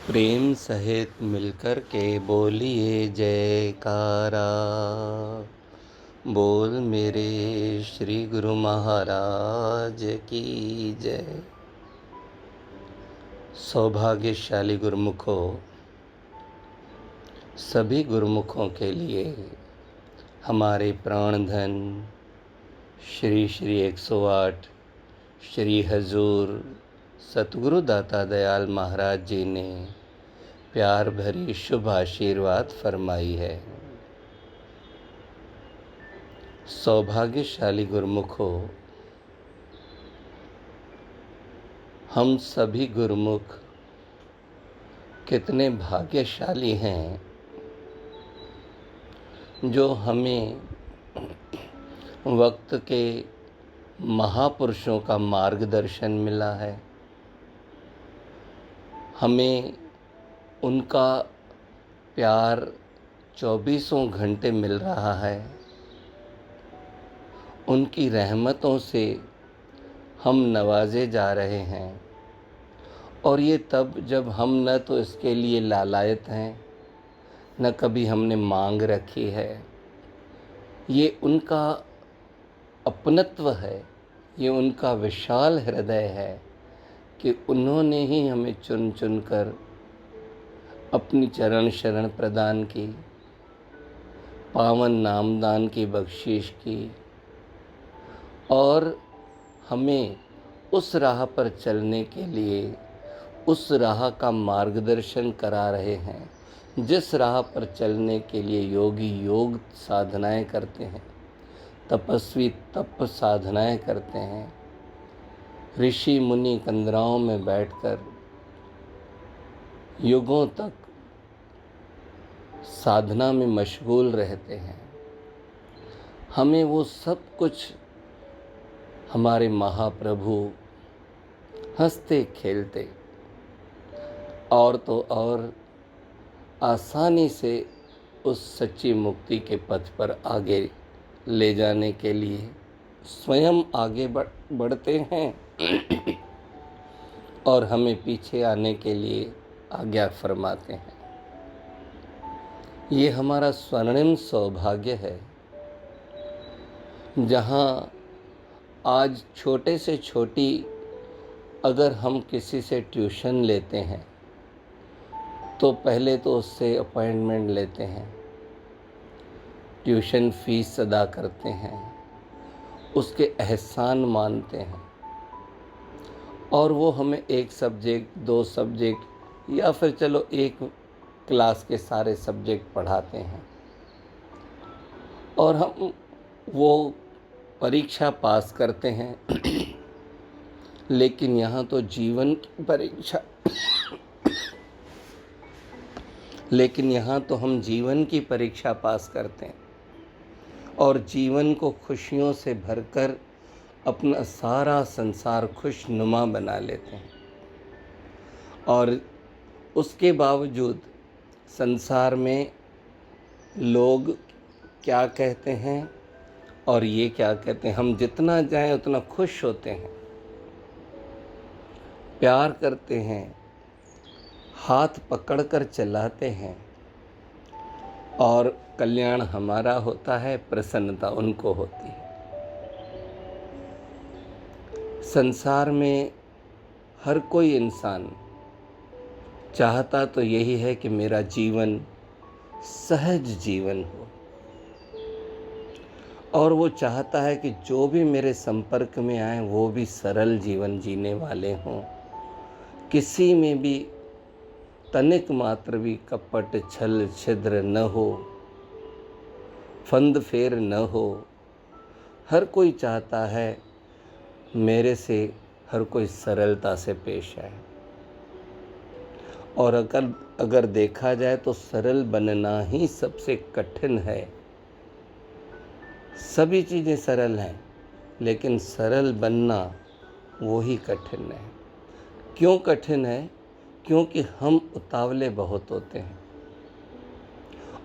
प्रेम सहित मिलकर के बोलिए जयकारा। बोल मेरे श्री गुरु महाराज की जय। सौभाग्यशाली गुरुमुखों, सभी गुरुमुखों के लिए हमारे प्राणधन श्री श्री 108 श्री हजूर सतगुरु दाता दयाल महाराज जी ने प्यार भरी शुभ आशीर्वाद फरमाई है। सौभाग्यशाली गुरुमुखों, हम सभी गुरुमुख कितने भाग्यशाली हैं जो हमें वक्त के महापुरुषों का मार्गदर्शन मिला है। हमें उनका प्यार 24 घंटे मिल रहा है। उनकी रहमतों से हम नवाजे जा रहे हैं, और ये तब जब हम न तो इसके लिए लालायत हैं, न कभी हमने मांग रखी है। ये उनका अपनत्व है, ये उनका विशाल हृदय है कि उन्होंने ही हमें चुन चुन कर अपनी चरण शरण प्रदान की, पावन नामदान की बख्शीश की, और हमें उस राह पर चलने के लिए उस राह का मार्गदर्शन करा रहे हैं जिस राह पर चलने के लिए योगी योग साधनाएं करते हैं, तपस्वी तप साधनाएं करते हैं, ऋषि मुनि कंदराओं में बैठकर युगों तक साधना में मशगूल रहते हैं। हमें वो सब कुछ हमारे महाप्रभु हंसते खेलते और तो और आसानी से उस सच्ची मुक्ति के पथ पर आगे ले जाने के लिए स्वयं आगे बढ़ते हैं और हमें पीछे आने के लिए आज्ञा फरमाते हैं। ये हमारा स्वर्णिम सौभाग्य है, जहाँ आज छोटे से छोटी अगर हम किसी से ट्यूशन लेते हैं तो पहले तो उससे अपॉइंटमेंट लेते हैं, ट्यूशन फीस अदा करते हैं, उसके एहसान मानते हैं, और वो हमें एक सब्जेक्ट 2 सब्जेक्ट या फिर चलो एक क्लास के सारे सब्जेक्ट पढ़ाते हैं, और हम वो परीक्षा पास करते हैं। लेकिन यहाँ तो जीवन की परीक्षा लेकिन यहाँ तो हम जीवन की परीक्षा पास करते हैं और जीवन को खुशियों से भरकर अपना सारा संसार खुशनुमा बना लेते हैं। और उसके बावजूद संसार में लोग क्या कहते हैं और ये क्या कहते हैं, हम जितना जाएं उतना खुश होते हैं, प्यार करते हैं, हाथ पकड़कर चलाते हैं, और कल्याण हमारा होता है, प्रसन्नता उनको होती है। संसार में हर कोई इंसान चाहता तो यही है कि मेरा जीवन सहज जीवन हो, और वो चाहता है कि जो भी मेरे संपर्क में आए वो भी सरल जीवन जीने वाले हों, किसी में भी तनिक मात्र भी कपट छल छिद्र न हो, फंद फेर न हो। हर कोई चाहता है मेरे से हर कोई सरलता से पेश आए, और अगर देखा जाए तो सरल बनना ही सबसे कठिन है। सभी चीज़ें सरल हैं, लेकिन सरल बनना वो ही कठिन है। क्यों कठिन है? क्योंकि हम उतावले बहुत होते हैं,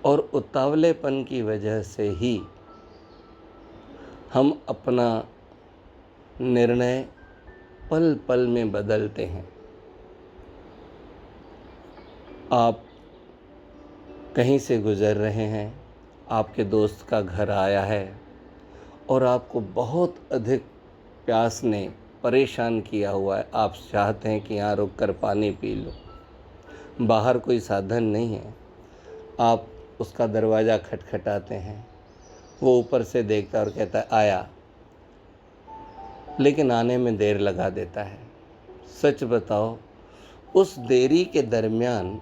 और उतावलेपन की वजह से ही हम अपना निर्णय पल पल में बदलते हैं। आप कहीं से गुज़र रहे हैं, आपके दोस्त का घर आया है और आपको बहुत अधिक प्यास ने परेशान किया हुआ है। आप चाहते हैं कि यहाँ रुक कर पानी पी लो। बाहर कोई साधन नहीं है। आप उसका दरवाज़ा खटखटाते हैं। वो ऊपर से देखता है और कहता है आया, लेकिन आने में देर लगा देता है। सच बताओ, उस देरी के दरमियान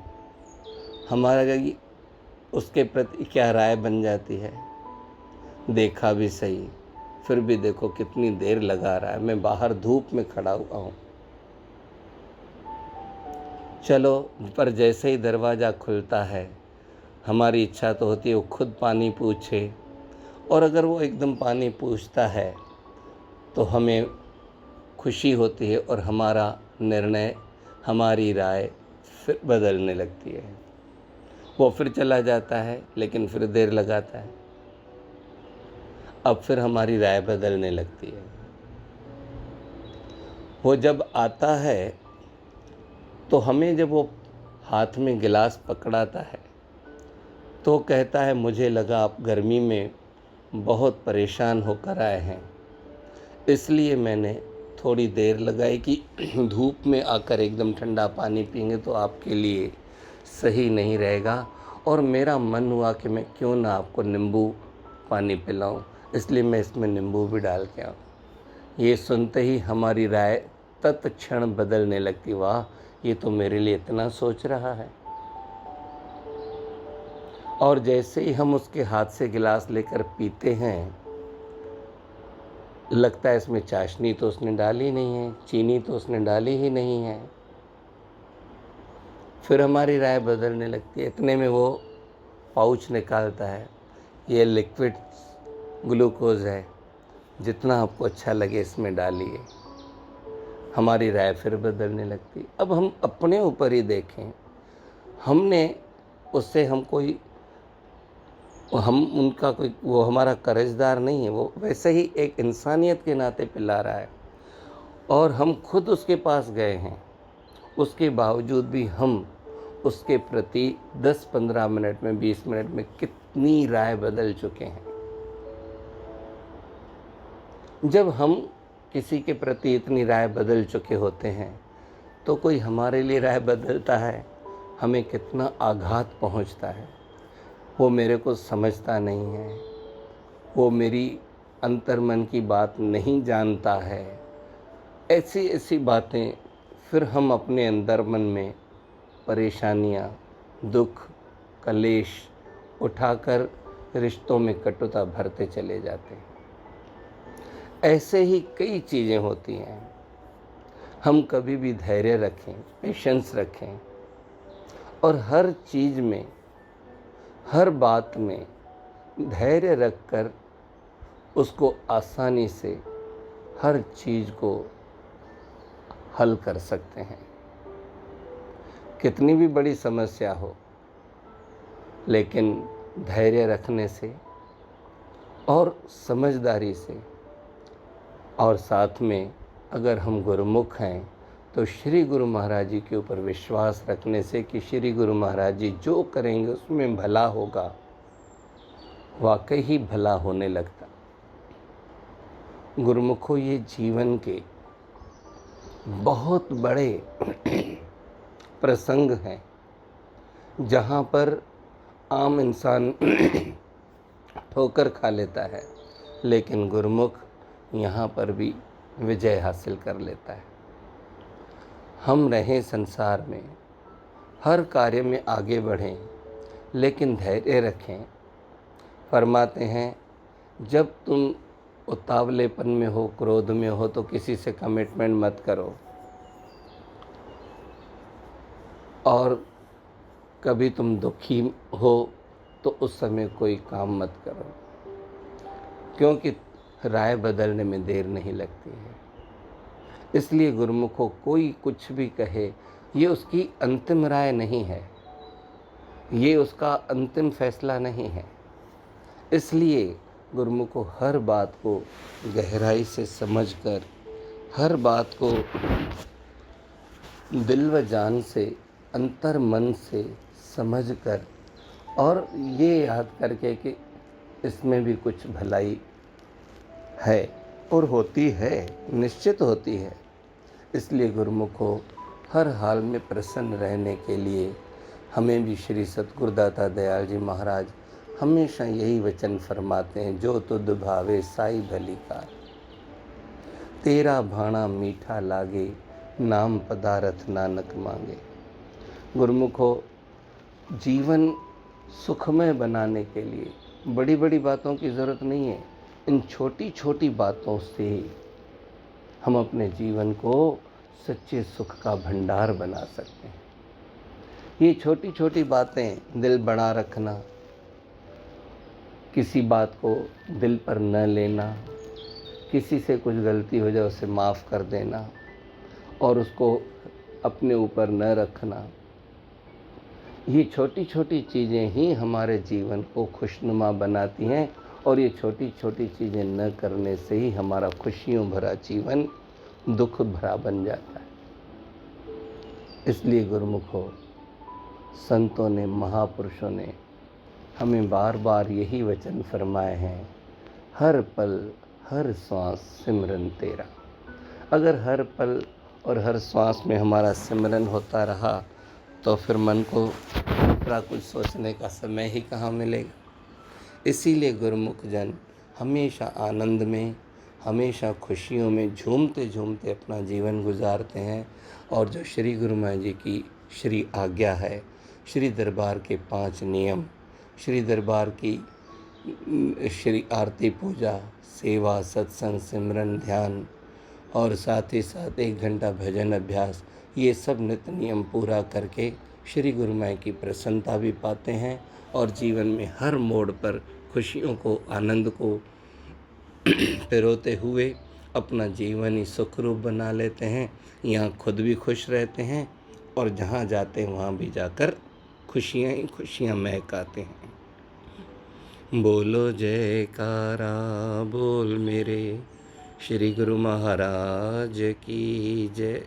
हमारा उसके प्रति क्या राय बन जाती है? देखा भी सही, फिर भी देखो कितनी देर लगा रहा है, मैं बाहर धूप में खड़ा हुआ हूँ। चलो, पर जैसे ही दरवाज़ा खुलता है, हमारी इच्छा तो होती है वो खुद पानी पूछे, और अगर वो एकदम पानी पूछता है तो हमें खुशी होती है और हमारा निर्णय, हमारी राय फिर बदलने लगती है। वो फिर चला जाता है, लेकिन फिर देर लगाता है। अब फिर हमारी राय बदलने लगती है। वो जब आता है तो हमें, जब वो हाथ में गिलास पकड़ाता है तो कहता है मुझे लगा आप गर्मी में बहुत परेशान होकर आए हैं, इसलिए मैंने थोड़ी देर लगाई कि धूप में आकर एकदम ठंडा पानी पिएंगे तो आपके लिए सही नहीं रहेगा। और मेरा मन हुआ कि मैं क्यों ना आपको नींबू पानी पिलाऊं, इसलिए मैं इसमें नींबू भी डाल के आऊँ। ये सुनते ही हमारी राय तत्क्षण बदलने लगती। वाह, ये तो मेरे लिए इतना सोच रहा है। और जैसे ही हम उसके हाथ से गिलास लेकर पीते हैं, लगता है इसमें चाशनी तो उसने डाली नहीं है, चीनी तो उसने डाली ही नहीं है। फिर हमारी राय बदलने लगती है। इतने में वो पाउच निकालता है, ये लिक्विड ग्लूकोज है, जितना आपको अच्छा लगे इसमें डालिए। हमारी राय फिर बदलने लगती। अब हम अपने ऊपर ही देखें, हमने उससे हम उनका कोई, वो हमारा कर्जदार नहीं है, वो वैसे ही एक इंसानियत के नाते पिला रहा है और हम खुद उसके पास गए हैं। उसके बावजूद भी हम उसके प्रति 10-15 मिनट में, 20 मिनट में कितनी राय बदल चुके हैं। जब हम किसी के प्रति इतनी राय बदल चुके होते हैं तो कोई हमारे लिए राय बदलता है, हमें कितना आघात पहुंचता है। वो मेरे को समझता नहीं है, वो मेरी अंतर्मन की बात नहीं जानता है। ऐसी ऐसी बातें फिर हम अपने अंदर मन में परेशानियाँ, दुख, कलेश उठाकर रिश्तों में कटुता भरते चले जाते हैं। ऐसे ही कई चीज़ें होती हैं। हम कभी भी धैर्य रखें, पेशेंस रखें और हर चीज़ में, हर बात में धैर्य रखकर उसको आसानी से हर चीज़ को हल कर सकते हैं। कितनी भी बड़ी समस्या हो, लेकिन धैर्य रखने से और समझदारी से, और साथ में अगर हम गुरुमुख हैं तो श्री गुरु महाराज जी के ऊपर विश्वास रखने से कि श्री गुरु महाराज जी जो करेंगे उसमें भला होगा, वाकई ही भला होने लगता। गुरुमुखों, ये जीवन के बहुत बड़े प्रसंग हैं जहाँ पर आम इंसान ठोकर खा लेता है, लेकिन गुरुमुख यहाँ पर भी विजय हासिल कर लेता है। हम रहें संसार में, हर कार्य में आगे बढ़ें, लेकिन धैर्य रखें। फरमाते हैं, जब तुम उतावलेपन में हो, क्रोध में हो, तो किसी से कमिटमेंट मत करो, और कभी तुम दुखी हो तो उस समय कोई काम मत करो, क्योंकि राय बदलने में देर नहीं लगती है। इसलिए गुरुमुखों, कोई कुछ भी कहे, ये उसकी अंतिम राय नहीं है, ये उसका अंतिम फैसला नहीं है। इसलिए गुरुमुखों, हर बात को गहराई से समझकर, हर बात को दिल व जान से अंतर मन से समझ कर और ये याद करके कि इसमें भी कुछ भलाई है और होती है, निश्चित होती है। इसलिए गुरुमुखो, हर हाल में प्रसन्न रहने के लिए हमें भी श्री सतगुरुदाता दयाल जी महाराज हमेशा यही वचन फरमाते हैं, जो तुध भावे साई भली कार, तेरा भाणा मीठा लागे, नाम पदारथ नानक मांगे। गुरुमुखो, जीवन सुखमय बनाने के लिए बड़ी बड़ी बातों की ज़रूरत नहीं है। इन छोटी छोटी बातों से हम अपने जीवन को सच्चे सुख का भंडार बना सकते हैं। ये छोटी छोटी बातें, दिल बड़ा रखना, किसी बात को दिल पर न लेना, किसी से कुछ गलती हो जाए उसे माफ़ कर देना और उसको अपने ऊपर न रखना, ये छोटी छोटी चीज़ें ही हमारे जीवन को खुशनुमा बनाती हैं। और ये छोटी छोटी चीज़ें न करने से ही हमारा खुशियों भरा जीवन दुख भरा बन जाता है। इसलिए गुरुमुखो, संतों ने, महापुरुषों ने हमें बार बार यही वचन फरमाए हैं, हर पल हर श्वास सिमरन तेरा। अगर हर पल और हर श्वास में हमारा सिमरन होता रहा तो फिर मन को दूसरा कुछ सोचने का समय ही कहाँ मिलेगा। इसीलिए गुरुमुख जन हमेशा आनंद में, हमेशा खुशियों में झूमते झूमते अपना जीवन गुजारते हैं। और जो श्री गुरु महाराज जी की श्री आज्ञा है, श्री दरबार के 5 नियम, श्री दरबार की श्री आरती पूजा, सेवा, सत्संग, सिमरन, ध्यान और साथ ही साथ 1 घंटा भजन अभ्यास, ये सब नित्य नियम पूरा करके श्री गुरु महाराज की प्रसन्नता भी पाते हैं और जीवन में हर मोड़ पर खुशियों को, आनंद को पिरोते हुए अपना जीवन ही सुखरूप बना लेते हैं। यहाँ खुद भी खुश रहते हैं और जहाँ जाते हैं वहाँ भी जाकर खुशियाँ ही खुशियाँ महकाते हैं। बोलो जयकारा बोल मेरे श्री गुरु महाराज की जय।